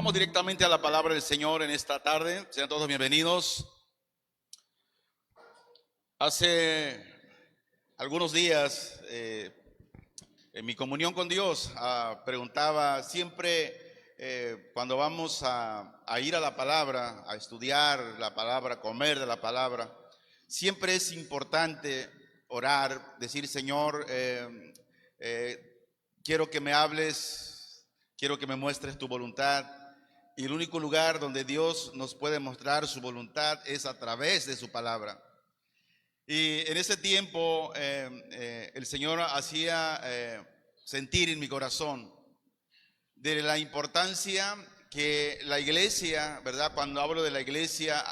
Vamos directamente a la palabra del Señor en esta tarde. Sean todos bienvenidos. Hace algunos días, en mi comunión con Dios, preguntaba siempre, cuando vamos a ir a la palabra, a estudiar la palabra, a comer de la palabra, siempre es importante orar, decir: Señor, quiero que me hables, quiero que me muestres tu voluntad. Y el único lugar donde Dios nos puede mostrar su voluntad es a través de su palabra. Y en ese tiempo el Señor hacía sentir en mi corazón de la importancia que la iglesia, ¿verdad? Cuando hablo de la iglesia,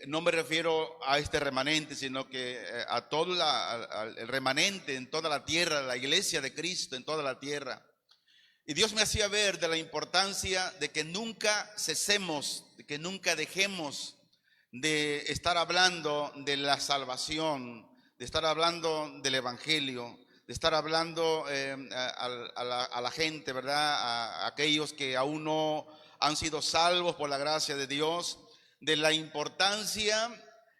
no me refiero a este remanente, sino que a todo el remanente en toda la tierra, la iglesia de Cristo en toda la tierra. Y Dios me hacía ver de la importancia de que nunca cesemos, de que nunca dejemos de estar hablando de la salvación, de estar hablando del evangelio, de estar hablando a la gente, ¿verdad? A aquellos que aún no han sido salvos por la gracia de Dios, de la importancia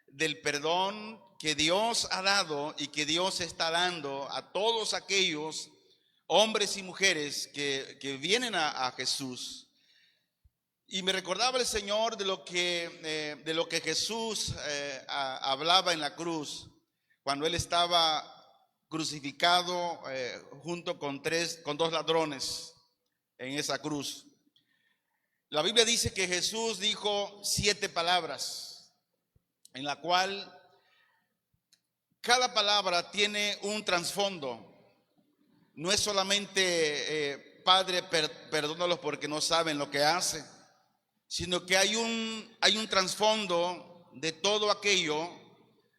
del perdón que Dios ha dado y que Dios está dando a todos aquellos hombres y mujeres que vienen a Jesús. Y me recordaba el Señor de lo que Jesús hablaba en la cruz, cuando Él estaba crucificado junto con dos ladrones en esa cruz. La Biblia dice que Jesús dijo 7 palabras, en la cual cada palabra tiene un trasfondo. No es solamente Padre, perdónalos porque no saben lo que hacen, sino que hay un trasfondo de todo aquello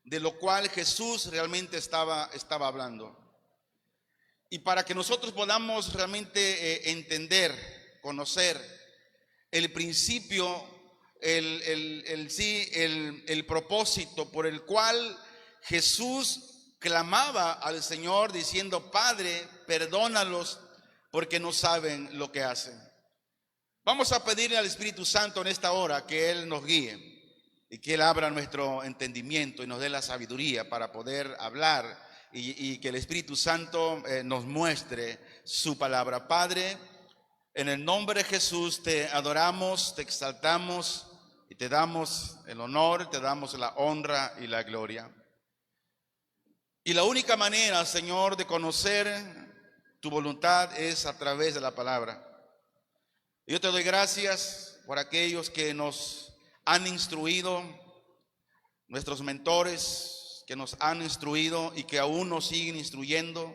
de lo cual Jesús realmente estaba hablando. Y para que nosotros podamos realmente entender, conocer el principio, el propósito por el cual Jesús clamaba al Señor diciendo: Padre, perdónalos porque no saben lo que hacen. Vamos a pedirle al Espíritu Santo en esta hora que Él nos guíe y que Él abra nuestro entendimiento y nos dé la sabiduría para poder hablar y que el Espíritu Santo nos muestre su palabra. Padre, en el nombre de Jesús te adoramos, te exaltamos y te damos el honor, te damos la honra y la gloria. Y la única manera, Señor, de conocer tu voluntad es a través de la palabra. Yo te doy gracias por aquellos que nos han instruido, nuestros mentores que nos han instruido y que aún nos siguen instruyendo,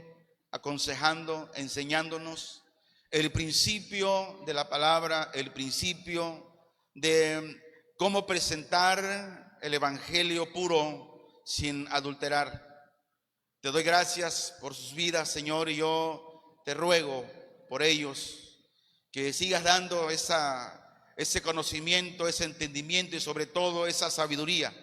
aconsejando, enseñándonos el principio de la palabra, el principio de cómo presentar el evangelio puro sin adulterar. Te doy gracias por sus vidas, Señor, y yo te ruego por ellos que sigas dando ese conocimiento, ese entendimiento y sobre todo esa sabiduría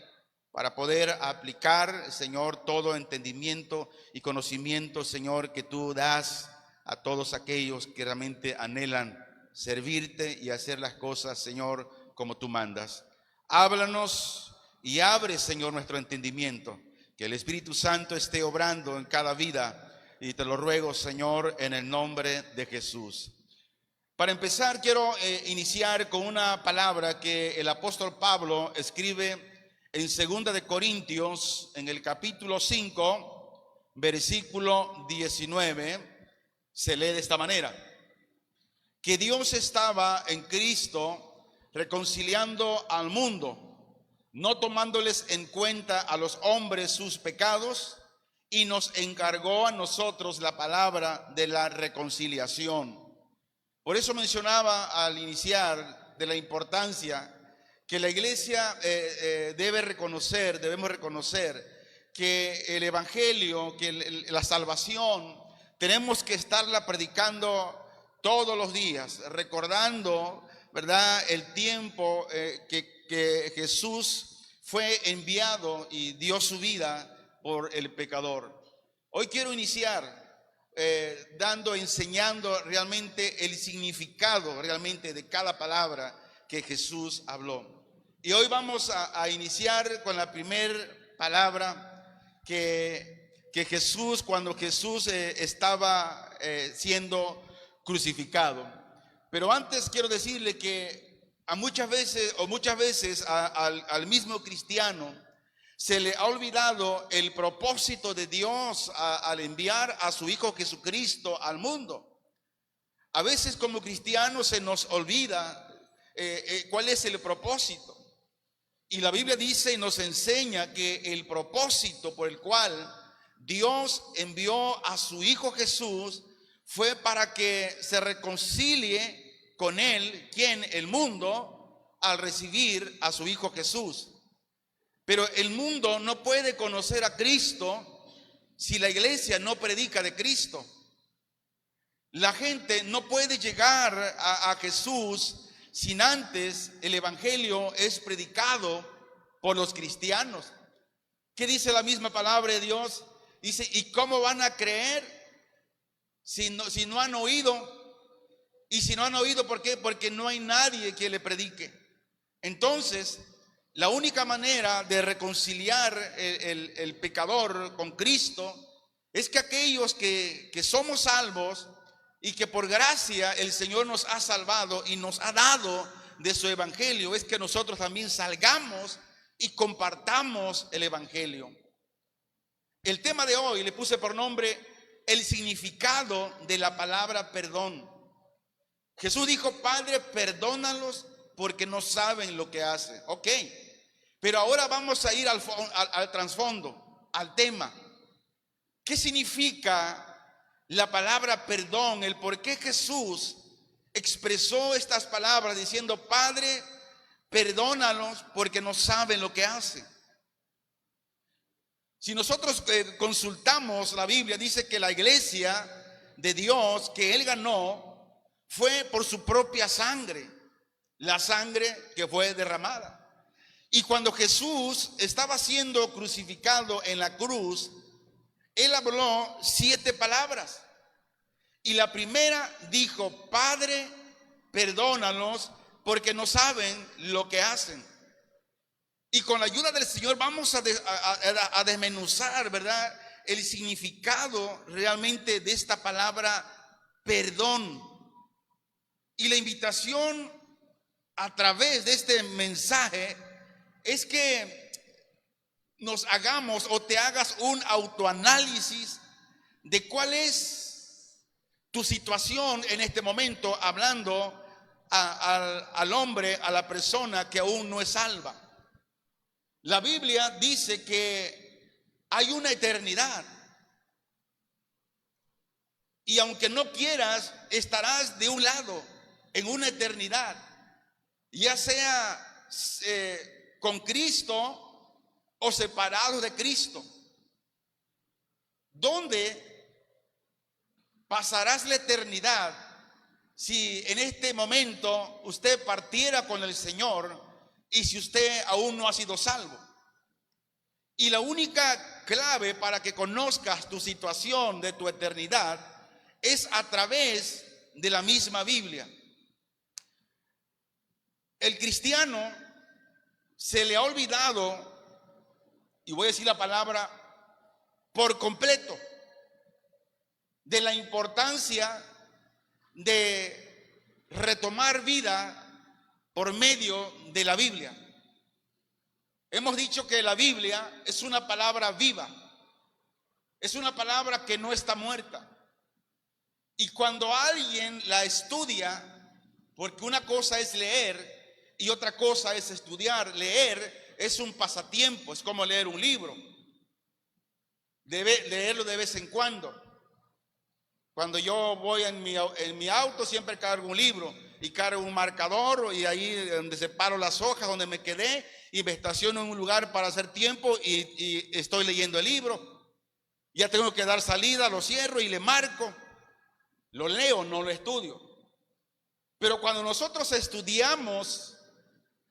para poder aplicar, Señor, todo entendimiento y conocimiento, Señor, que tú das a todos aquellos que realmente anhelan servirte y hacer las cosas, Señor, como tú mandas. Háblanos y abre, Señor, nuestro entendimiento. Que el Espíritu Santo esté obrando en cada vida y te lo ruego, Señor, en el nombre de Jesús. Para empezar, quiero iniciar con una palabra que el apóstol Pablo escribe en 2 de Corintios, en el capítulo 5, versículo 19, se lee de esta manera: que Dios estaba en Cristo reconciliando al mundo, no tomándoles en cuenta a los hombres sus pecados, y nos encargó a nosotros la palabra de la reconciliación. Por eso mencionaba al iniciar de la importancia que la iglesia debemos reconocer que el evangelio, que la salvación, tenemos que estarla predicando todos los días, recordando, ¿verdad?, el tiempo que Jesús fue enviado y dio su vida por el pecador. Hoy quiero iniciar enseñando realmente el significado realmente de cada palabra que Jesús habló. Y hoy vamos a iniciar con la primera palabra que Jesús, cuando Jesús estaba siendo crucificado. Pero antes quiero decirle que muchas veces al mismo cristiano se le ha olvidado el propósito de Dios al enviar a su Hijo Jesucristo al mundo. A veces como cristianos se nos olvida cuál es el propósito. Y la Biblia dice y nos enseña que el propósito por el cual Dios envió a su Hijo Jesús fue para que se reconcilie con Él, el mundo, al recibir a su Hijo Jesús. Pero el mundo no puede conocer a Cristo si la iglesia no predica de Cristo. La gente no puede llegar a Jesús sin antes el evangelio es predicado por los cristianos. ¿Qué dice la misma palabra de Dios? Dice, ¿y cómo van a creer si no han oído? Y si no han oído, ¿por qué? Porque no hay nadie que le predique. Entonces, la única manera de reconciliar el pecador con Cristo es que aquellos que somos salvos y que por gracia el Señor nos ha salvado y nos ha dado de su evangelio, es que nosotros también salgamos y compartamos el evangelio. El tema de hoy le puse por nombre el significado de la palabra perdón. Jesús dijo, Padre, perdónalos porque no saben lo que hacen. Ok, pero ahora vamos a ir al trasfondo, al tema. ¿Qué significa la palabra perdón? El por qué Jesús expresó estas palabras diciendo, Padre, perdónalos porque no saben lo que hacen. Si nosotros consultamos la Biblia, dice que la iglesia de Dios que Él ganó fue por su propia sangre, la sangre que fue derramada. Y cuando Jesús estaba siendo crucificado en la cruz, Él habló 7 palabras. Y la primera dijo, Padre, perdónalos porque no saben lo que hacen. Y con la ayuda del Señor vamos a desmenuzar, ¿verdad?, el significado realmente de esta palabra perdón. Y la invitación a través de este mensaje es que nos hagamos o te hagas un autoanálisis de cuál es tu situación en este momento, hablando al hombre, a la persona que aún no es salva. La Biblia dice que hay una eternidad y aunque no quieras, estarás de un lado en una eternidad, ya sea con Cristo o separado de Cristo. ¿Dónde pasarás la eternidad si en este momento usted partiera con el Señor y si usted aún no ha sido salvo? Y la única clave para que conozcas tu situación de tu eternidad es a través de la misma Biblia. El cristiano se le ha olvidado, y voy a decir la palabra, por completo, de la importancia de retomar vida por medio de la Biblia. Hemos dicho que la Biblia es una palabra viva, es una palabra que no está muerta. Y cuando alguien la estudia, porque una cosa es leer y otra cosa es estudiar. Leer es un pasatiempo, es como leer un libro. Debe leerlo de vez en cuando. Cuando yo voy en mi auto siempre cargo un libro y cargo un marcador y ahí donde separo las hojas donde me quedé y me estaciono en un lugar para hacer tiempo y estoy leyendo el libro. Ya tengo que dar salida, lo cierro y le marco. Lo leo, no lo estudio. Pero cuando nosotros estudiamos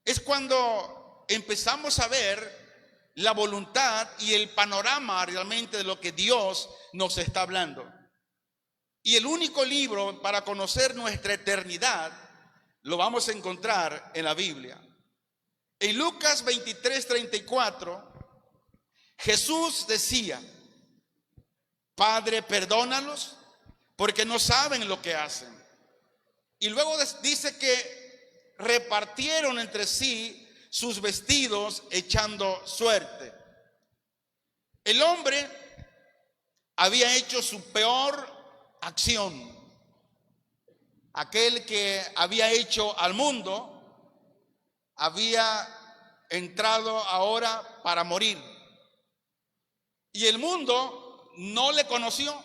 es cuando empezamos a ver la voluntad y el panorama realmente de lo que Dios nos está hablando. Y el único libro para conocer nuestra eternidad lo vamos a encontrar en la Biblia. En Lucas 23:34, Jesús decía: Padre, perdónalos porque no saben lo que hacen. Y luego dice que repartieron entre sí sus vestidos echando suerte. El hombre había hecho su peor acción. Aquel que había hecho al mundo había entrado ahora para morir. Y el mundo no le conoció.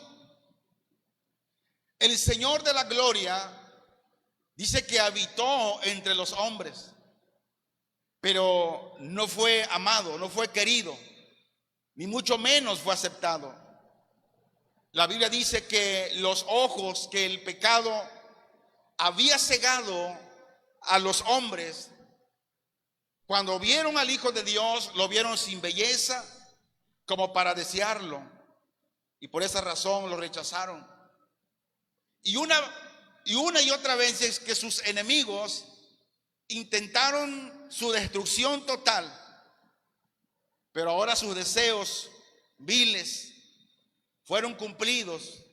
El Señor de la gloria dice que habitó entre los hombres, pero no fue amado, no fue querido, ni mucho menos fue aceptado. La Biblia dice que los ojos que el pecado había cegado a los hombres, cuando vieron al Hijo de Dios, lo vieron sin belleza, como para desearlo, y por esa razón lo rechazaron. Y una y otra vez es que sus enemigos intentaron su destrucción total, pero ahora sus deseos viles fueron cumplidos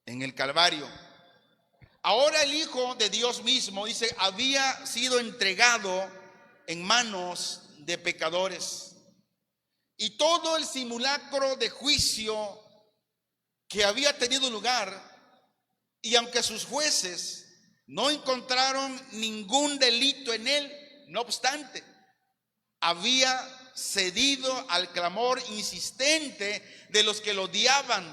en el Calvario. Ahora el Hijo de Dios mismo, dice, había sido entregado en manos de pecadores. Y todo el simulacro de juicio que había tenido lugar, y aunque sus jueces no encontraron ningún delito en él, no obstante, había cedido al clamor insistente de los que lo odiaban.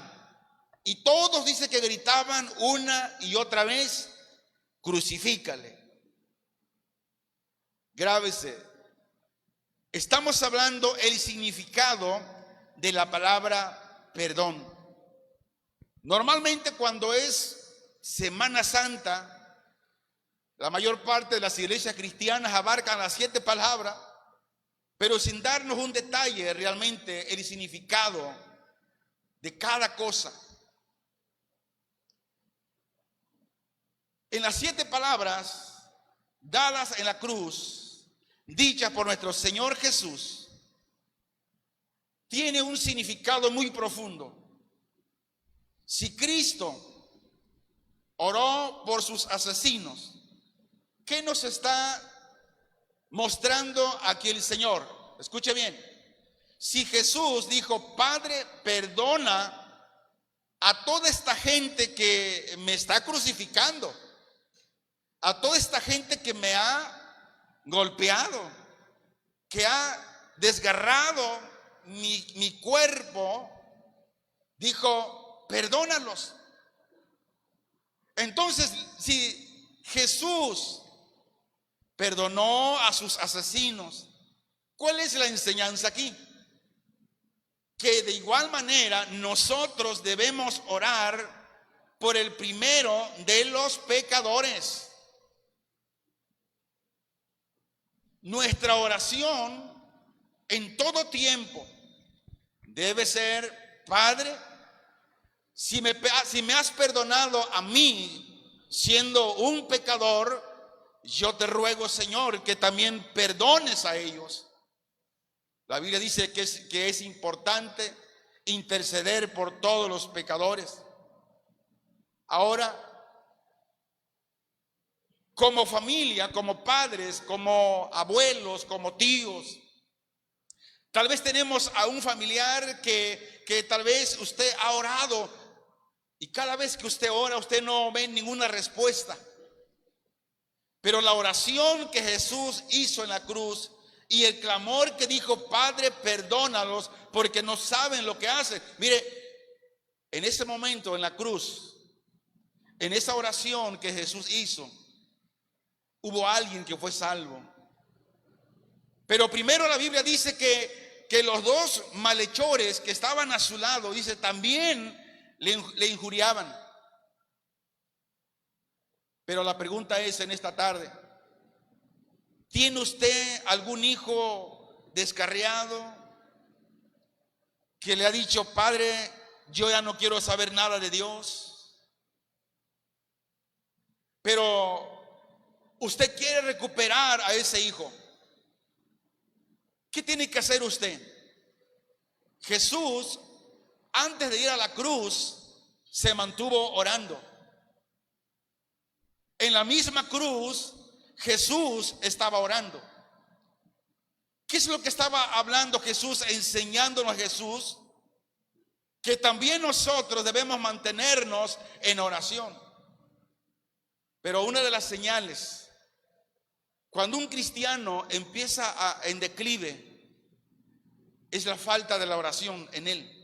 Y todos, dice, que gritaban una y otra vez: crucifícale. Grábese, estamos hablando el significado de la palabra perdón. Normalmente cuando es Semana Santa, la mayor parte de las iglesias cristianas abarcan las 7 palabras, pero sin darnos un detalle realmente el significado de cada cosa. En las 7 palabras dadas en la cruz, dichas por nuestro Señor Jesús, tiene un significado muy profundo. Si Cristo oró por sus asesinos, ¿qué nos está mostrando aquí el Señor? Escuche bien. Si Jesús dijo: Padre, perdona a toda esta gente que me está crucificando, a toda esta gente que me ha golpeado, que ha desgarrado mi cuerpo, dijo: perdónalos. Entonces, si Jesús perdonó a sus asesinos, ¿cuál es la enseñanza aquí? Que de igual manera nosotros debemos orar por el primero de los pecadores. Nuestra oración en todo tiempo debe ser: Padre, si me has perdonado a mí siendo un pecador, yo te ruego, Señor, que también perdones a ellos. La Biblia dice que es importante interceder por todos los pecadores. Ahora, como familia, como padres, como abuelos, como tíos, tal vez tenemos a un familiar que tal vez usted ha orado, y cada vez que usted ora, usted no ve ninguna respuesta. Pero la oración que Jesús hizo en la cruz y el clamor que dijo: Padre, perdónalos porque no saben lo que hacen. Mire, en ese momento en la cruz, en esa oración que Jesús hizo, hubo alguien que fue salvo. Pero primero la Biblia dice que los 2 malhechores que estaban a su lado, dice, también le injuriaban. Pero la pregunta es en esta tarde: ¿tiene usted algún hijo descarriado que le ha dicho: Padre, yo ya no quiero saber nada de Dios? pero usted quiere recuperar a ese hijo. ¿Qué tiene que hacer usted? Jesús, antes de ir a la cruz, se mantuvo orando. En la misma cruz, Jesús estaba orando. ¿Qué es lo que estaba hablando Jesús, enseñándonos a Jesús? Que también nosotros debemos mantenernos en oración. Pero una de las señales, cuando un cristiano empieza en declive, es la falta de la oración en él.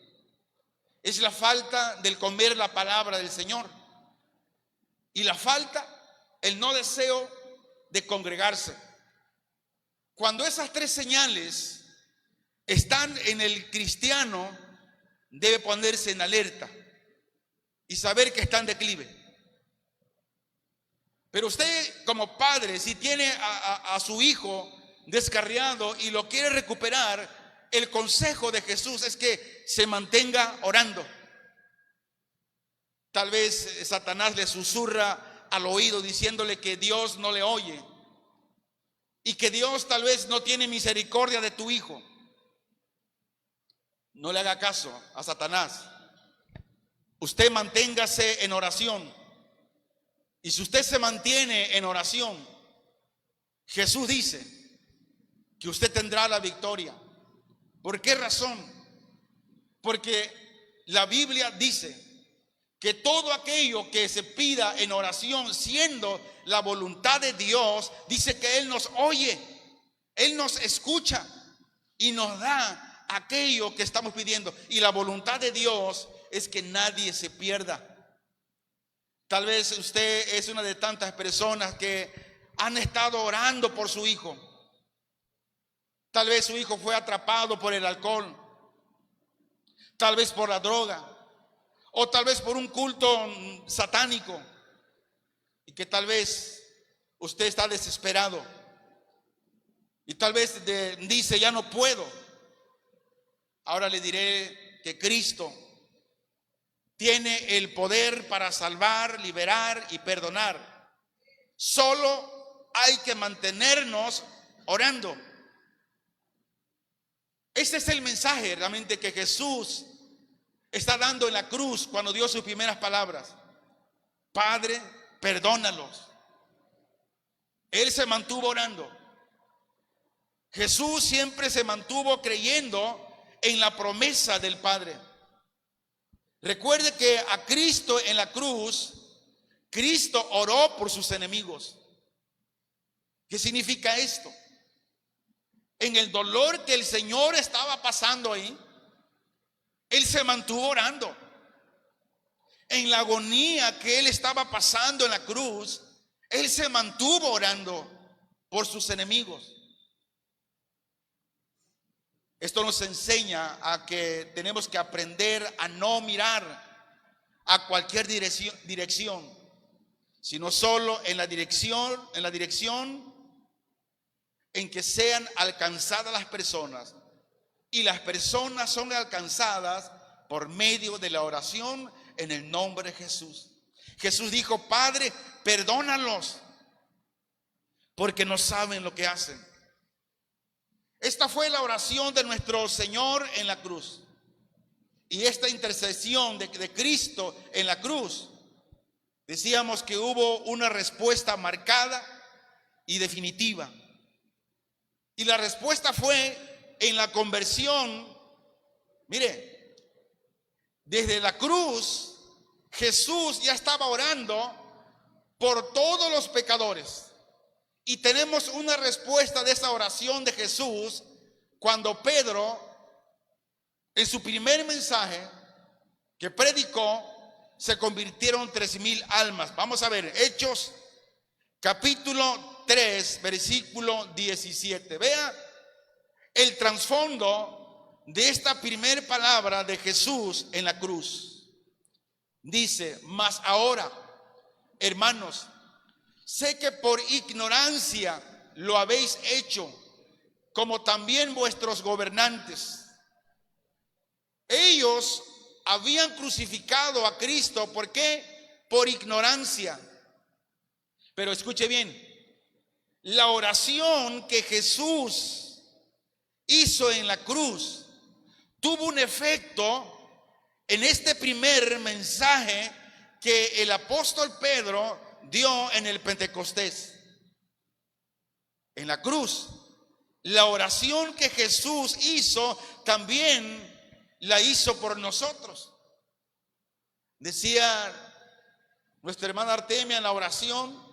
Es la falta del comer la palabra del Señor. Y la falta, el no deseo de congregarse. Cuando esas tres señales están en el cristiano, debe ponerse en alerta y saber que está en declive. Pero usted como padre, si tiene a su hijo descarriado y lo quiere recuperar, el consejo de Jesús es que se mantenga orando. Tal vez Satanás le susurra al oído diciéndole que Dios no le oye y que Dios tal vez no tiene misericordia de tu hijo. No le haga caso a Satanás. Usted manténgase en oración. Y si usted se mantiene en oración, Jesús dice que usted tendrá la victoria. ¿Por qué razón? Porque la Biblia dice que todo aquello que se pida en oración, siendo la voluntad de Dios, dice que Él nos oye, Él nos escucha y nos da aquello que estamos pidiendo. Y la voluntad de Dios es que nadie se pierda. Tal vez usted es una de tantas personas que han estado orando por su hijo. Tal vez su hijo fue atrapado por el alcohol, tal vez por la droga, o tal vez por un culto satánico, y que tal vez usted está desesperado y tal vez dice: ya no puedo. Ahora le diré que Cristo tiene el poder para salvar, liberar y perdonar. Solo hay que mantenernos orando. Este es el mensaje realmente que Jesús está dando en la cruz cuando dio sus primeras palabras: Padre, perdónalos. Él se mantuvo orando. Jesús siempre se mantuvo creyendo en la promesa del Padre. Recuerde que a Cristo en la cruz, Cristo oró por sus enemigos. ¿Qué significa esto? En el dolor que el Señor estaba pasando ahí, Él se mantuvo orando. En la agonía que Él estaba pasando en la cruz, Él se mantuvo orando por sus enemigos. Esto nos enseña a que tenemos que aprender a no mirar a cualquier dirección, sino solo en la dirección en que sean alcanzadas las personas. Y las personas son alcanzadas por medio de la oración en el nombre de Jesús. Jesús dijo: Padre, perdónalos, porque no saben lo que hacen. Esta fue la oración de nuestro Señor en la cruz. Y esta intercesión de Cristo en la cruz, decíamos que hubo una respuesta marcada y definitiva. Y la respuesta fue en la conversión. Mire, desde la cruz Jesús ya estaba orando por todos los pecadores. Y tenemos una respuesta de esa oración de Jesús cuando Pedro, en su primer mensaje que predicó, se convirtieron 3,000 almas. Vamos a ver, Hechos capítulo 3, versículo 17. Vea el trasfondo de esta primera palabra de Jesús en la cruz. Dice: mas ahora, hermanos, sé que por ignorancia lo habéis hecho, como también vuestros gobernantes. Ellos habían crucificado a Cristo. ¿Por qué? Por ignorancia. Pero escuche bien, la oración que Jesús hizo en la cruz tuvo un efecto en este primer mensaje que el apóstol Pedro dio en el Pentecostés. En la cruz, la oración que Jesús hizo también la hizo por nosotros. Decía nuestra hermana Artemia en la oración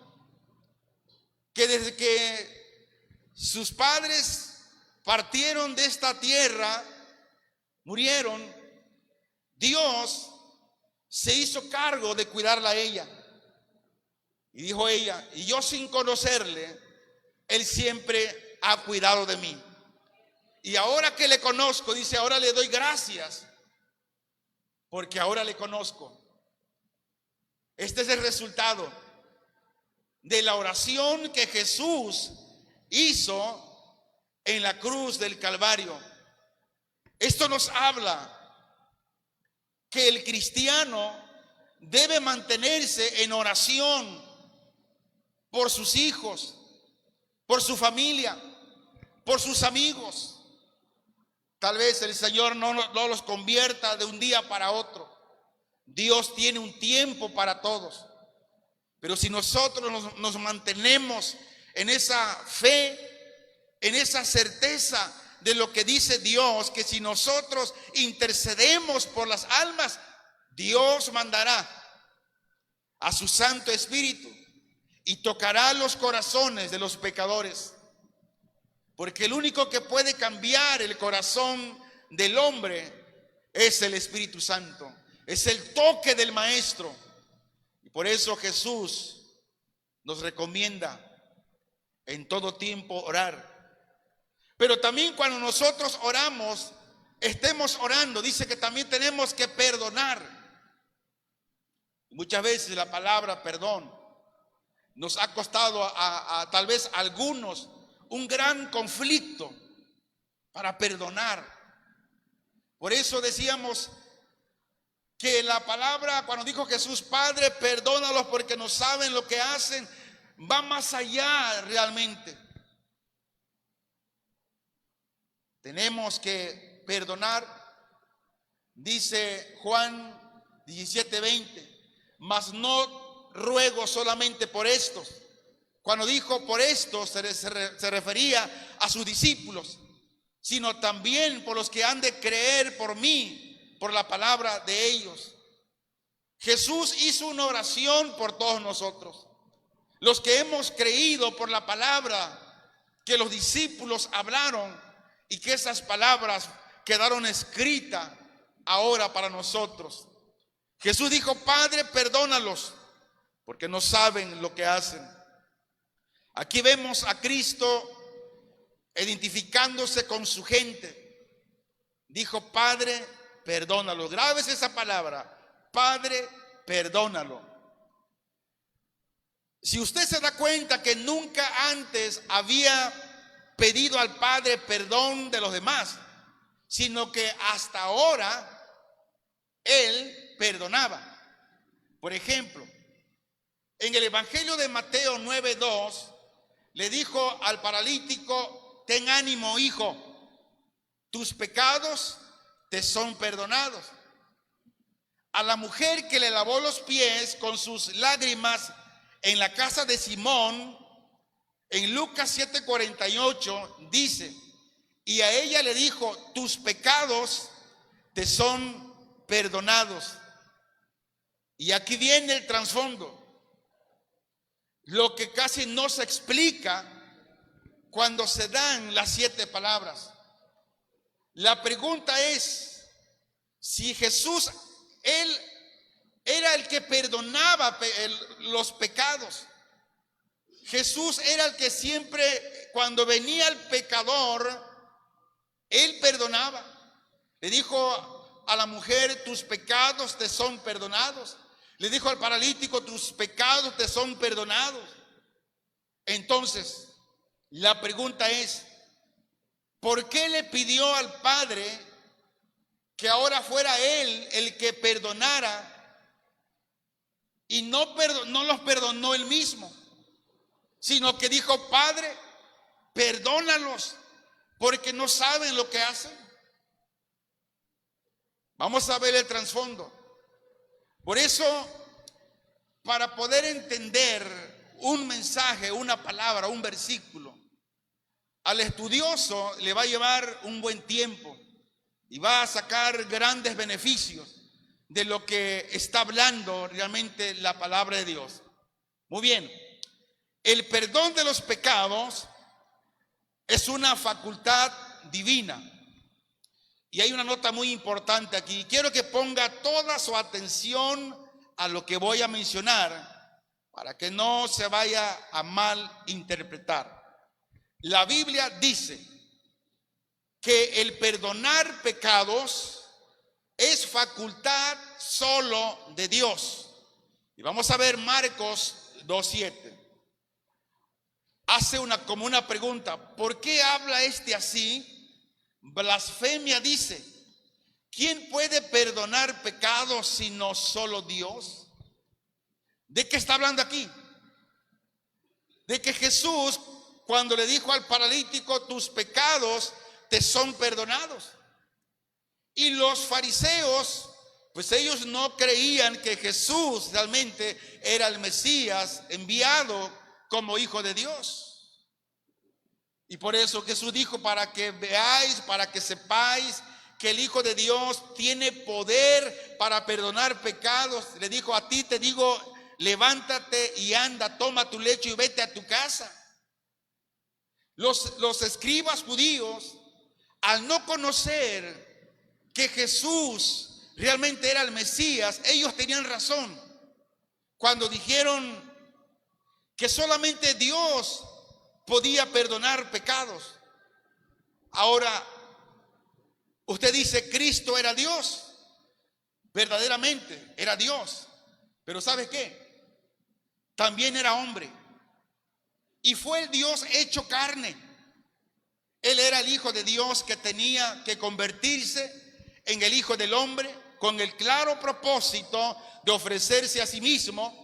que desde que sus padres partieron de esta tierra, murieron, Dios se hizo cargo de cuidarla a ella. Y dijo ella, y yo sin conocerle, Él siempre ha cuidado de mí. Y ahora que le conozco, dice, ahora le doy gracias, porque ahora le conozco. Este es el resultado de la oración que Jesús hizo en la cruz del Calvario. Esto nos habla que el cristiano debe mantenerse en oración por sus hijos, por su familia, por sus amigos. Tal vez el Señor no los convierta de un día para otro. Dios tiene un tiempo para todos. Pero si nosotros nos mantenemos en esa fe, en esa certeza de lo que dice Dios, que si nosotros intercedemos por las almas, Dios mandará a su Santo Espíritu y tocará los corazones de los pecadores. Porque el único que puede cambiar el corazón del hombre es el Espíritu Santo. Es el toque del Maestro. Y por eso Jesús nos recomienda en todo tiempo orar. Pero también cuando nosotros oramos, estemos orando, dice que también tenemos que perdonar. Muchas veces la palabra perdón nos ha costado a tal vez a algunos un gran conflicto para perdonar. Por eso decíamos que la palabra, cuando dijo Jesús, Padre, perdónalos porque no saben lo que hacen, va más allá realmente. Tenemos que perdonar. Dice Juan 17:20, mas no ruego solamente por estos. Cuando dijo por estos se refería a sus discípulos, sino también por los que han de creer por mí, por la palabra de ellos. Jesús hizo una oración por todos nosotros, los que hemos creído por la palabra que los discípulos hablaron y que esas palabras quedaron escritas ahora para nosotros. Jesús dijo, Padre, perdónalos porque no saben lo que hacen. Aquí vemos a Cristo identificándose con su gente. Dijo, Padre, perdónalo. Grabes esa palabra, Padre, perdónalo. Si usted se da cuenta que nunca antes había pedido al Padre perdón de los demás, sino que hasta ahora Él perdonaba. Por ejemplo, en el Evangelio de Mateo 9:2 le dijo al paralítico, ten ánimo, hijo, tus pecados te son perdonados. A la mujer que le lavó los pies con sus lágrimas en la casa de Simón, en Lucas 7:48 dice, y a ella le dijo, tus pecados te son perdonados. Y aquí viene el trasfondo, lo que casi no se explica cuando se dan las 7 palabras. La pregunta es, si Jesús, Él era el que perdonaba los pecados. Jesús era el que siempre, cuando venía el pecador, Él perdonaba. Le dijo a la mujer, tus pecados te son perdonados. Le dijo al paralítico, tus pecados te son perdonados. Entonces, la pregunta es, ¿por qué le pidió al Padre que ahora fuera Él el que perdonara y no los perdonó Él mismo? sino que dijo: Padre, perdónalos, porque no saben lo que hacen. Vamos a ver el trasfondo. Por eso, para poder entender un mensaje, una palabra, un versículo, al estudioso le va a llevar un buen tiempo y va a sacar grandes beneficios de lo que está hablando realmente la palabra de Dios. Muy bien, el perdón de los pecados es una facultad divina. Y hay una nota muy importante aquí. Quiero que ponga toda su atención a lo que voy a mencionar para que no se vaya a mal interpretar. La Biblia dice que el perdonar pecados es facultad solo de Dios. Y vamos a ver Marcos 2:7. Hace como una pregunta: ¿por qué habla así? Blasfemia, dice. ¿Quién puede perdonar pecados sino solo Dios? ¿De qué está hablando aquí? De que Jesús, cuando le dijo al paralítico: tus pecados te son perdonados. Y los fariseos, pues ellos no creían que Jesús realmente era el Mesías enviado como hijo de Dios. Y por eso Jesús dijo: para que veáis, para que sepáis que el Hijo de Dios tiene poder para perdonar pecados. Le dijo: a ti te digo, levántate y anda, toma tu lecho y vete a tu casa. Los escribas judíos, al no conocer que Jesús realmente era el Mesías, ellos tenían razón cuando dijeron que solamente Dios podía perdonar pecados. Ahora, usted dice: Cristo era Dios. Verdaderamente era Dios. Pero ¿sabe qué? También era hombre. Y fue el Dios hecho carne. Él era el Hijo de Dios que tenía que convertirse en el Hijo del hombre con el claro propósito de ofrecerse a sí mismo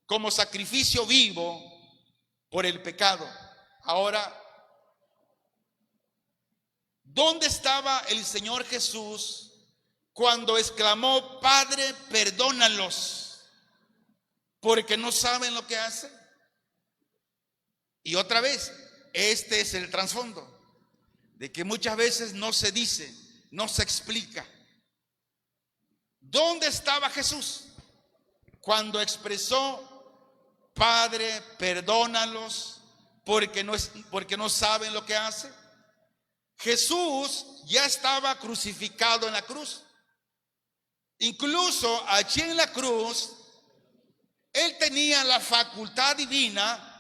como sacrificio vivo por el pecado. Ahora, ¿dónde estaba el Señor Jesús cuando exclamó: Padre, perdónalos, porque no saben lo que hacen? Y otra vez, este es el trasfondo de que muchas veces no se dice, no se explica. ¿Dónde estaba Jesús cuando expresó: Padre, perdónalos, porque no saben lo que hacen? Jesús ya estaba crucificado en la cruz. Incluso allí en la cruz, Él tenía la facultad divina,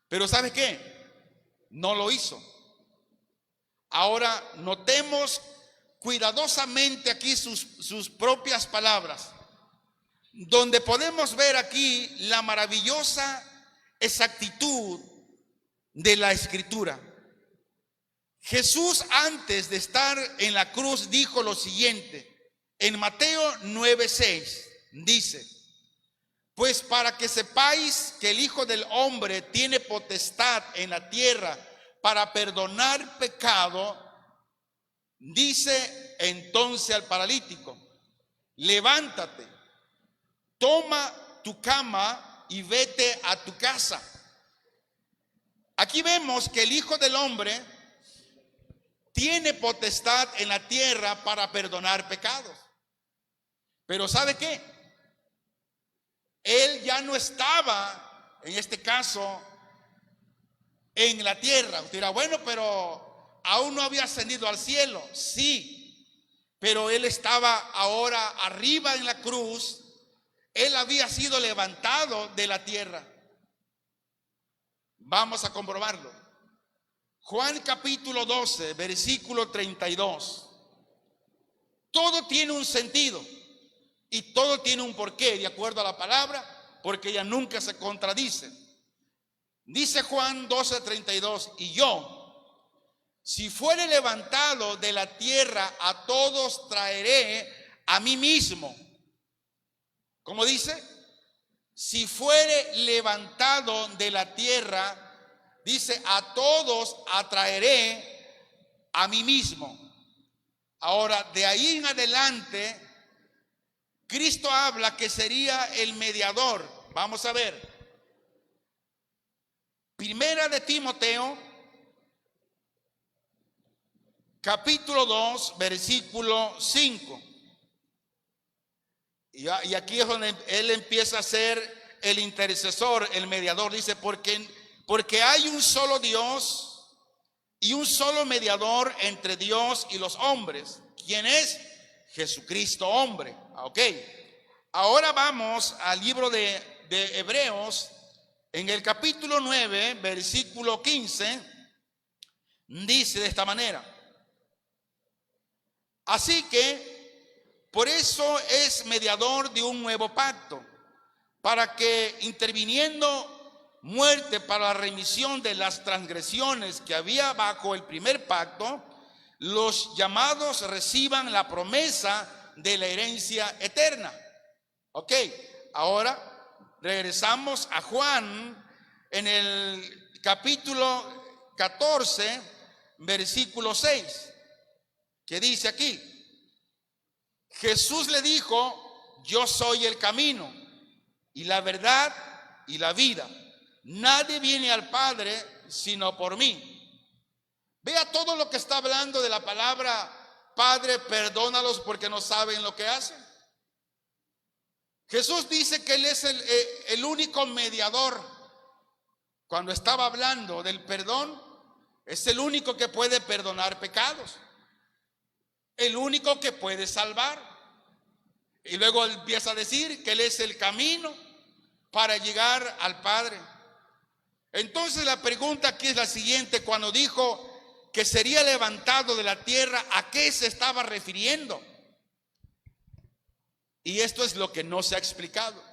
pero ¿sabe qué? No lo hizo. Ahora notemos cuidadosamente aquí sus propias palabras, donde podemos ver aquí la maravillosa exactitud de la Escritura. Jesús, antes de estar en la cruz, dijo lo siguiente en Mateo 9:6. Dice: pues para que sepáis que el Hijo del Hombre tiene potestad en la tierra para perdonar pecado, dice entonces al paralítico: levántate, toma tu cama y vete a tu casa. Aquí vemos que el Hijo del Hombre tiene potestad en la tierra para perdonar pecados. Pero ¿sabe qué? Él ya no estaba, en este caso, en la tierra. Usted dirá: bueno, pero aún no había ascendido al cielo. Sí, pero Él estaba ahora arriba en la cruz. Él había sido levantado de la tierra. Vamos a comprobarlo. Juan capítulo 12, versículo 32. Todo tiene un sentido y todo tiene un porqué, de acuerdo a la palabra, porque ella nunca se contradice. Dice Juan 12:32: y yo, si fuere levantado de la tierra, a todos traeré a mí mismo. ¿Cómo dice? si fuere levantado de la tierra, dice, a todos atraeré a mí mismo. Ahora, de ahí en adelante, Cristo habla que sería el mediador. Vamos a ver. Primera de Timoteo, capítulo 2, versículo 5. Y aquí es donde él empieza a ser el intercesor, el mediador. Dice, porque hay un solo Dios y un solo mediador entre Dios y los hombres. ¿Quién es? Jesucristo hombre. Ok. Ahora vamos al libro de Hebreos, en el capítulo 9, versículo 15, dice de esta manera. Así que, por eso es mediador de un nuevo pacto, para que interviniendo muerte para la remisión de las transgresiones que había bajo el primer pacto, los llamados reciban la promesa de la herencia eterna. Ok, ahora regresamos a Juan en el capítulo 14, versículo 6, que dice aquí, Jesús le dijo, yo soy el camino y la verdad y la vida. Nadie viene al Padre sino por mí. Vea todo lo que está hablando de la palabra, Padre, perdónalos porque no saben lo que hacen. Jesús dice que Él es el único mediador. Cuando estaba hablando del perdón, es el único que puede perdonar pecados, el único que puede salvar. Y luego Él empieza a decir que Él es el camino para llegar al Padre. Entonces la pregunta aquí es la siguiente: cuando dijo que sería levantado de la tierra, ¿a qué se estaba refiriendo? Y esto es lo que no se ha explicado.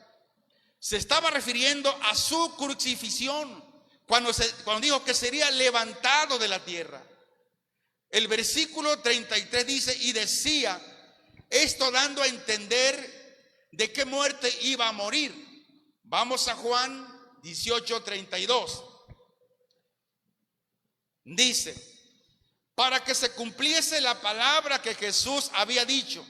Se estaba refiriendo a su crucifixión cuando dijo que sería levantado de la tierra. El versículo 33 dice, y decía esto dando a entender de qué muerte iba a morir. Vamos a Juan 18:32. Dice, para que se cumpliese la palabra que Jesús había dicho,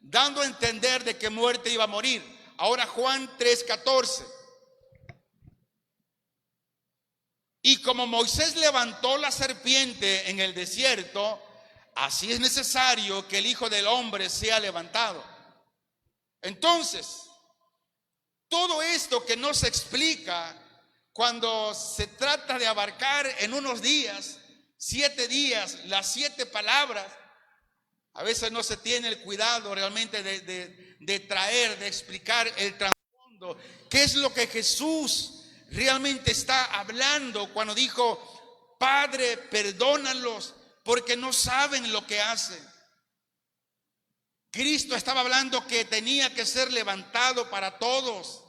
dando a entender de qué muerte iba a morir. Ahora Juan 3:14. Y como Moisés levantó la serpiente en el desierto, así es necesario que el Hijo del Hombre sea levantado. Entonces, todo esto que no se explica cuando se trata de abarcar en unos días, 7 días, las 7 palabras, a veces no se tiene el cuidado realmente de traer, de explicar el trasfondo. ¿Qué es lo que Jesús realmente está hablando cuando dijo, Padre, perdónalos porque no saben lo que hacen? Cristo estaba hablando que tenía que ser levantado para todos,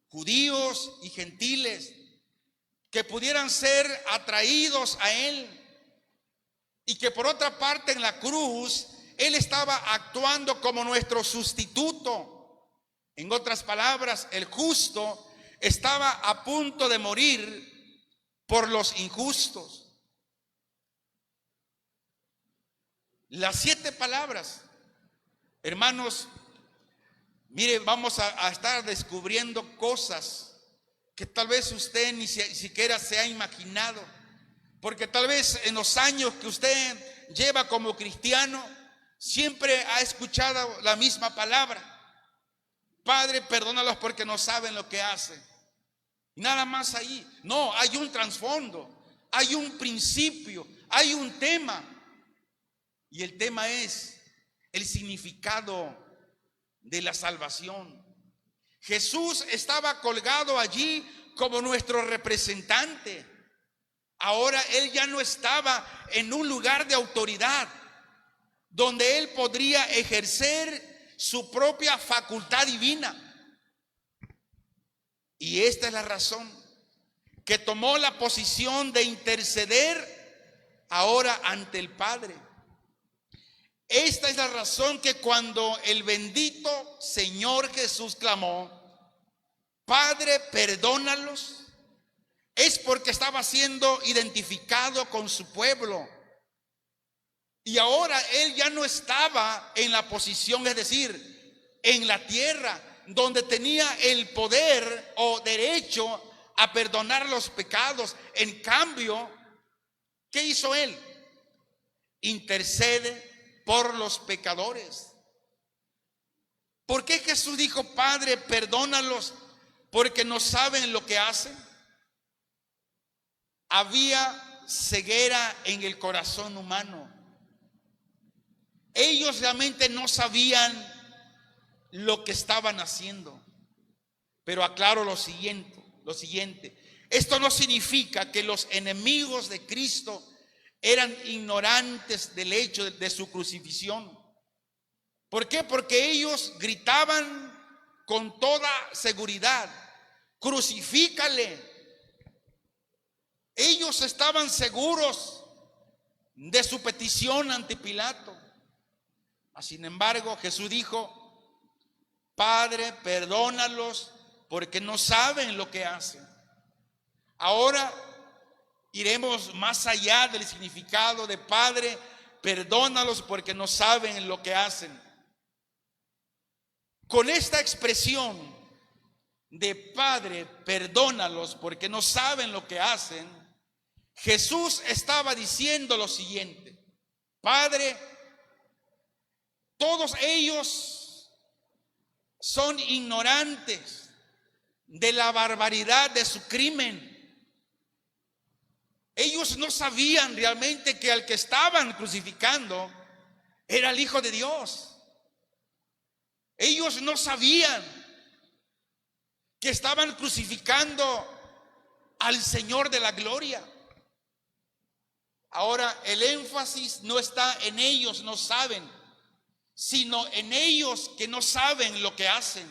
judíos y gentiles, que pudieran ser atraídos a Él. Y que por otra parte en la cruz Él estaba actuando como nuestro sustituto. En otras palabras, el justo estaba a punto de morir por los injustos. Las 7 palabras, hermanos, mire, vamos a estar descubriendo cosas que tal vez usted ni siquiera se ha imaginado. Porque tal vez en los años que usted lleva como cristiano, siempre ha escuchado la misma palabra. Padre, perdónalos porque no saben lo que hacen. Y nada más ahí. No, hay un trasfondo, hay un principio, hay un tema. Y el tema es el significado de la salvación. Jesús estaba colgado allí como nuestro representante. Ahora Él ya no estaba en un lugar de autoridad donde Él podría ejercer su propia facultad divina. Y esta es la razón que tomó la posición de interceder ahora ante el Padre. Esta es la razón que cuando el bendito Señor Jesús clamó, Padre, perdónalos, es porque estaba siendo identificado con su pueblo. Y ahora él ya no estaba en la posición, es decir, en la tierra, donde tenía el poder o derecho a perdonar los pecados. En cambio, ¿qué hizo él? Intercede por los pecadores. ¿Por qué Jesús dijo, Padre, perdónalos porque no saben lo que hacen? Había ceguera en el corazón humano. Ellos realmente no sabían lo que estaban haciendo. Pero aclaro lo siguiente. Esto no significa que los enemigos de Cristo eran ignorantes del hecho de su crucifixión. ¿Por qué? Porque ellos gritaban con toda seguridad, crucifícale. Ellos estaban seguros de su petición ante Pilato. Sin embargo, Jesús dijo, Padre, perdónalos porque no saben lo que hacen. Ahora iremos más allá del significado de Padre, perdónalos porque no saben lo que hacen. Con esta expresión de Padre, perdónalos porque no saben lo que hacen, Jesús estaba diciendo lo siguiente: Padre, todos ellos son ignorantes de la barbaridad de su crimen. Ellos no sabían realmente que al que estaban crucificando era el Hijo de Dios. Ellos no sabían que estaban crucificando al Señor de la gloria. Ahora, el énfasis no está en ellos, no saben, sino en ellos que no saben lo que hacen.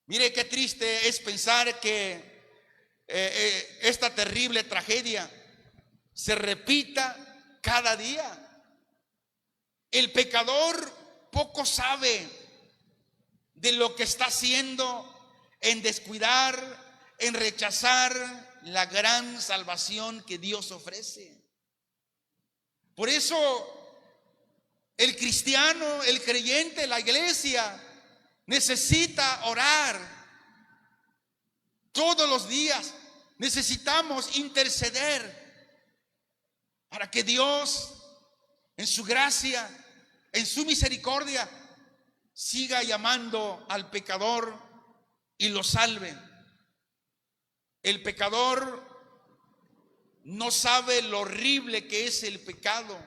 Mire qué triste es pensar que esta terrible tragedia se repita cada día. El pecador poco sabe de lo que está haciendo en descuidar, en rechazar la gran salvación que Dios ofrece. Por eso el cristiano, el creyente, la iglesia necesita orar todos los días. Necesitamos interceder para que Dios, en su gracia, en su misericordia, siga llamando al pecador y lo salve. El pecador no sabe lo horrible que es el pecado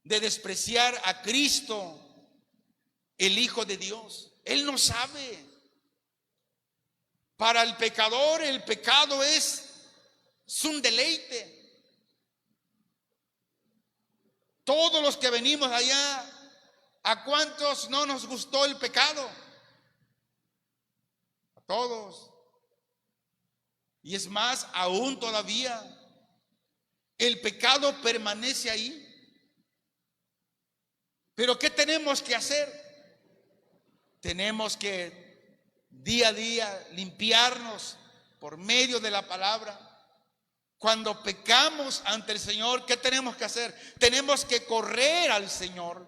de despreciar a Cristo, el Hijo de Dios. Él no sabe. Para el pecador el pecado es un deleite. Todos los que venimos allá, ¿a cuántos no nos gustó el pecado? A todos. Y es más, aún todavía el pecado permanece ahí. Pero ¿qué tenemos que hacer? Tenemos que día a día limpiarnos por medio de la palabra. Cuando pecamos ante el Señor, ¿qué tenemos que hacer? Tenemos que correr al Señor.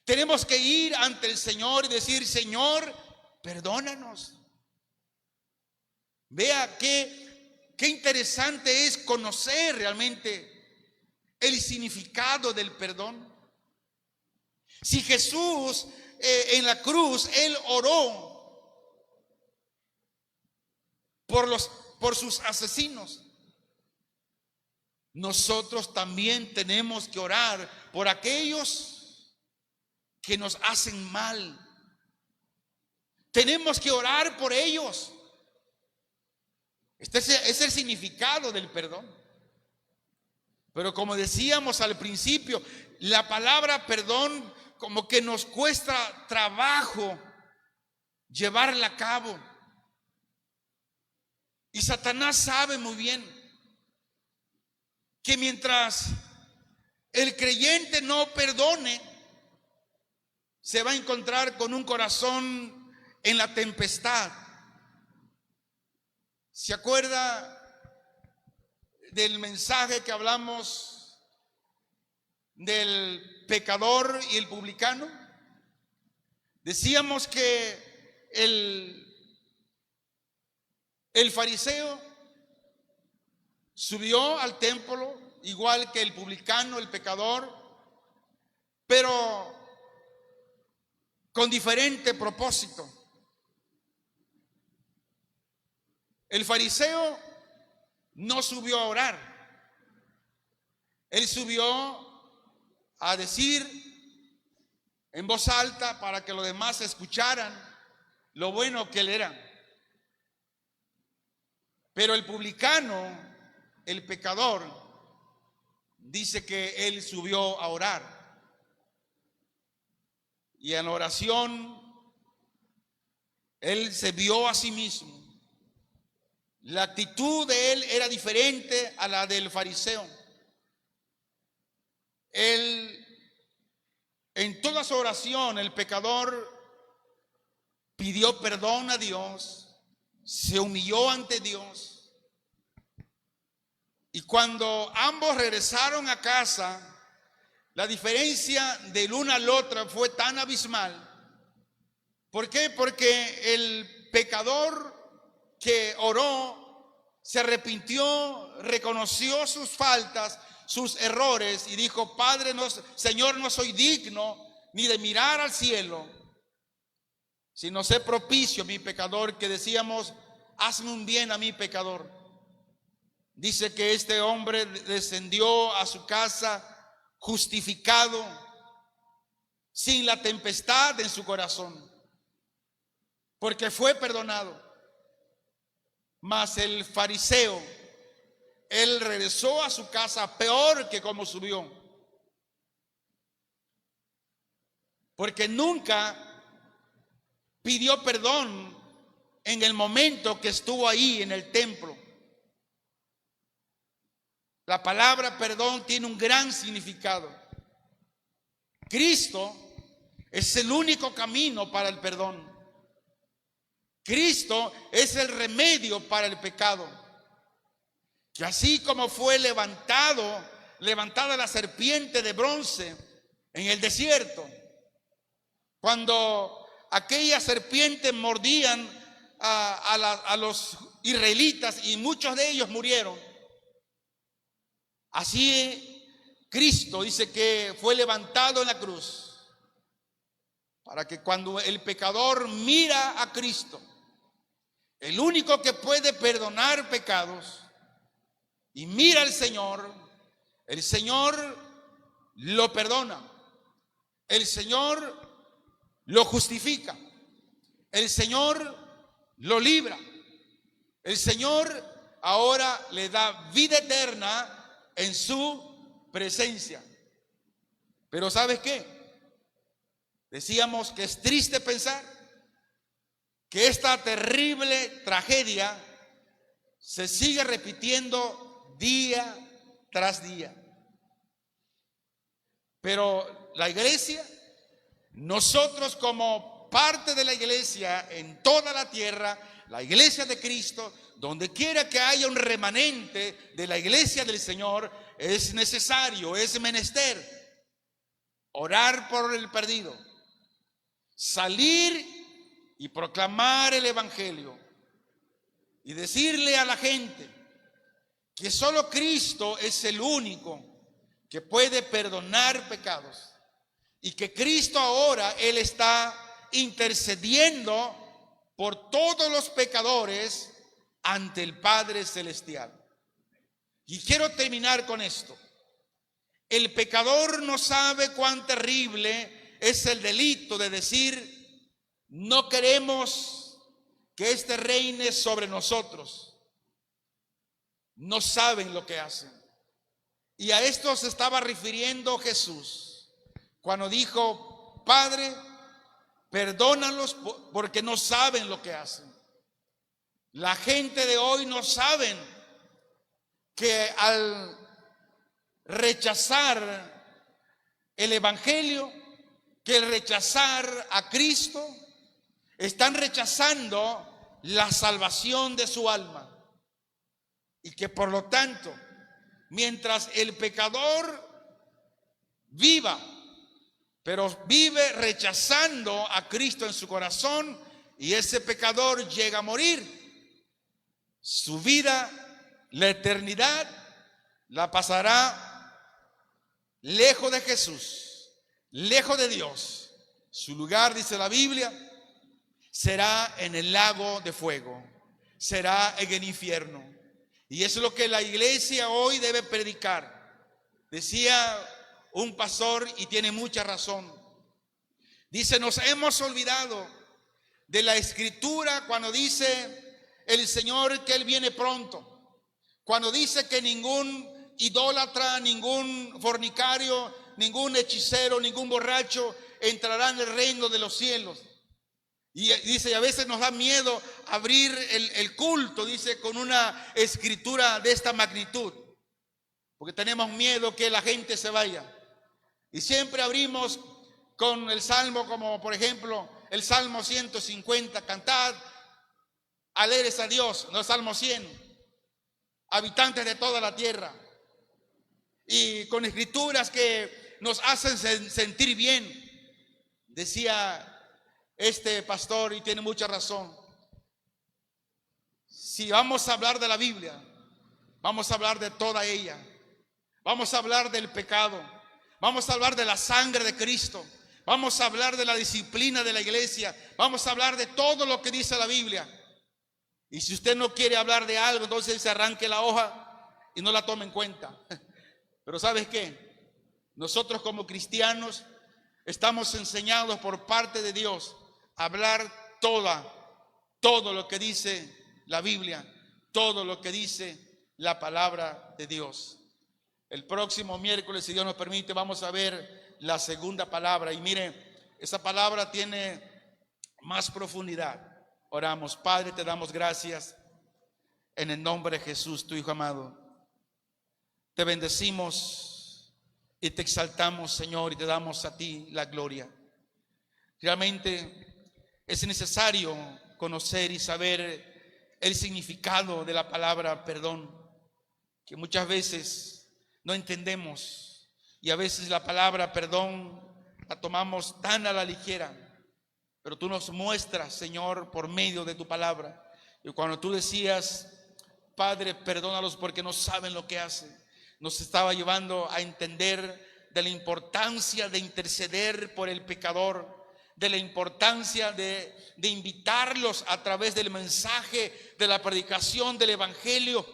Tenemos que ir ante el Señor y decir, Señor, perdónanos. Vea qué interesante es conocer realmente el significado del perdón. Si Jesús en la cruz, Él oró por sus asesinos, nosotros también tenemos que orar por aquellos que nos hacen mal. Tenemos que orar por ellos. Este es el significado del perdón. Pero como decíamos al principio, la palabra perdón como que nos cuesta trabajo llevarla a cabo. Y Satanás sabe muy bien que mientras el creyente no perdone, se va a encontrar con un corazón en la tempestad. ¿Se acuerda del mensaje que hablamos del pecador y el publicano? Decíamos que el fariseo subió al templo igual que el publicano, el pecador, pero con diferente propósito. El fariseo no subió a orar, él subió a decir en voz alta para que los demás escucharan lo bueno que él era. Pero el publicano, el pecador, dice que él subió a orar. Y en la oración, él se vio a sí mismo. La actitud de él era diferente a la del fariseo. Él, en toda su oración, el pecador pidió perdón a Dios, se humilló ante Dios. Y cuando ambos regresaron a casa, la diferencia del uno al otro fue tan abismal. ¿Por qué? Porque el pecador que oró se arrepintió, reconoció sus faltas, sus errores y dijo: Padre, Señor, no soy digno ni de mirar al cielo, sino sé propicio a mi pecador. Que decíamos: hazme un bien a mi pecador. Dice que este hombre descendió a su casa justificado, sin la tempestad en su corazón, porque fue perdonado. Mas el fariseo, él regresó a su casa peor que como subió, porque nunca pidió perdón en el momento que estuvo ahí en el templo. La palabra perdón tiene un gran significado. Cristo es el único camino para el perdón. Cristo es el remedio para el pecado. Que así como fue levantada la serpiente de bronce en el desierto, cuando aquella serpiente mordían a los israelitas y muchos de ellos murieron, así Cristo dice que fue levantado en la cruz para que cuando el pecador mira a Cristo, el único que puede perdonar pecados, y mira al Señor, el Señor lo perdona, el Señor lo justifica, el Señor lo libra, el Señor ahora le da vida eterna en su presencia. Pero ¿sabes qué? Decíamos que es triste pensar que esta terrible tragedia se sigue repitiendo día tras día. Pero la iglesia, nosotros como parte de la iglesia en toda la tierra, la iglesia de Cristo, donde quiera que haya un remanente de la iglesia del Señor, es necesario, es menester orar por el perdido, salir y proclamar el evangelio y decirle a la gente que solo Cristo es el único que puede perdonar pecados y que Cristo ahora Él está intercediendo por todos los pecadores ante el Padre Celestial. Y quiero terminar con esto. El pecador no sabe cuán terrible es el delito de decir: no queremos que este reine sobre nosotros. No saben lo que hacen. Y a esto se estaba refiriendo Jesús cuando dijo: Padre, perdónalos porque no saben lo que hacen. La gente de hoy no saben que al rechazar el evangelio, que al rechazar a Cristo, están rechazando la salvación de su alma. Y que por lo tanto, mientras el pecador viva, pero vive rechazando a Cristo en su corazón, y ese pecador llega a morir, su vida, la eternidad, la pasará lejos de Jesús, lejos de Dios. Su lugar, dice la Biblia, será en el lago de fuego, será en el infierno. Y eso es lo que la iglesia hoy debe predicar. Decía un pastor, y tiene mucha razón, dice: nos hemos olvidado de la escritura cuando dice el Señor que Él viene pronto, cuando dice que ningún idólatra, ningún fornicario, ningún hechicero, ningún borracho entrará en el reino de los cielos. Y dice, y a veces nos da miedo abrir el culto, dice, con una escritura de esta magnitud, porque tenemos miedo que la gente se vaya. Y siempre abrimos con el salmo, como por ejemplo el Salmo 150, cantad alegres a Dios, no, el Salmo 100, habitantes de toda la tierra. Y con escrituras que nos hacen sentir bien. Decía este pastor, y tiene mucha razón, si vamos a hablar de la Biblia, vamos a hablar de toda ella, vamos a hablar del pecado, vamos a hablar de la sangre de Cristo, vamos a hablar de la disciplina de la iglesia, vamos a hablar de todo lo que dice la Biblia. Y si usted no quiere hablar de algo, entonces se arranque la hoja y no la tome en cuenta. Pero ¿sabes qué? Nosotros como cristianos estamos enseñados por parte de Dios a hablar todo lo que dice la Biblia, todo lo que dice la palabra de Dios. El próximo miércoles, si Dios nos permite, vamos a ver la segunda palabra. Y mire, esa palabra tiene más profundidad. Oramos. Padre, te damos gracias en el nombre de Jesús, tu Hijo amado. Te bendecimos y te exaltamos, Señor, y te damos a ti la gloria. Realmente es necesario conocer y saber el significado de la palabra perdón, que muchas veces no entendemos, y a veces la palabra perdón la tomamos tan a la ligera. Pero tú nos muestras, Señor, por medio de tu palabra. Y cuando tú decías, Padre, perdónalos porque no saben lo que hacen, nos estaba llevando a entender de la importancia de interceder por el pecador, de la importancia de invitarlos a través del mensaje, de la predicación del evangelio,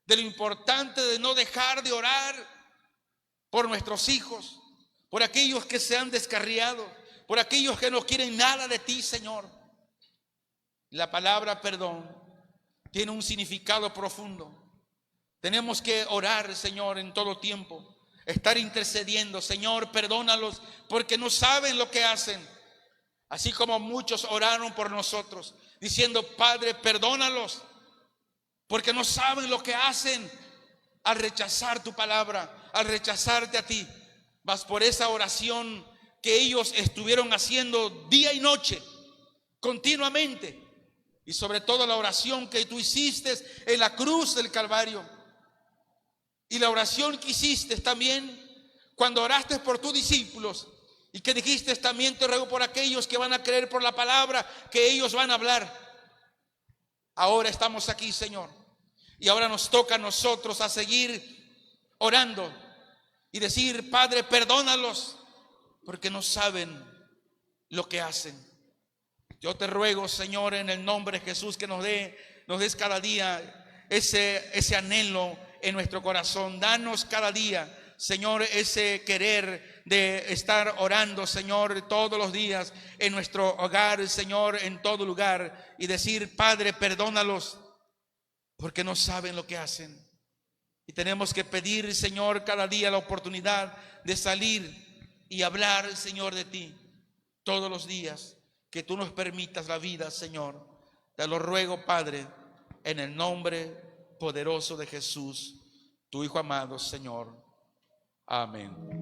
de lo importante de no dejar de orar por nuestros hijos, por aquellos que se han descarriado, por aquellos que no quieren nada de ti, Señor. La palabra perdón tiene un significado profundo. Tenemos que orar, Señor, en todo tiempo, estar intercediendo. Señor, perdónalos porque no saben lo que hacen. Así como muchos oraron por nosotros, diciendo, Padre, perdónalos porque no saben lo que hacen al rechazar tu palabra, al rechazarte a ti. Mas por esa oración que ellos estuvieron haciendo día y noche, continuamente, y sobre todo la oración que tú hiciste en la cruz del Calvario, y la oración que hiciste también cuando oraste por tus discípulos, y que dijiste también, te ruego por aquellos que van a creer por la palabra que ellos van a hablar. Ahora estamos aquí, Señor, y ahora nos toca a nosotros a seguir orando y decir, Padre, perdónalos porque no saben lo que hacen. Yo te ruego, Señor, en el nombre de Jesús, que nos des cada día ese anhelo en nuestro corazón. Danos cada día, Señor, ese querer de estar orando, Señor, todos los días en nuestro hogar, Señor, en todo lugar, y decir, Padre, perdónalos porque no saben lo que hacen. Y tenemos que pedir, Señor, cada día la oportunidad de salir y hablar, Señor, de ti todos los días, que tú nos permitas la vida, Señor. Te lo ruego, Padre, en el nombre poderoso de Jesús, tu Hijo amado, Señor. Amén.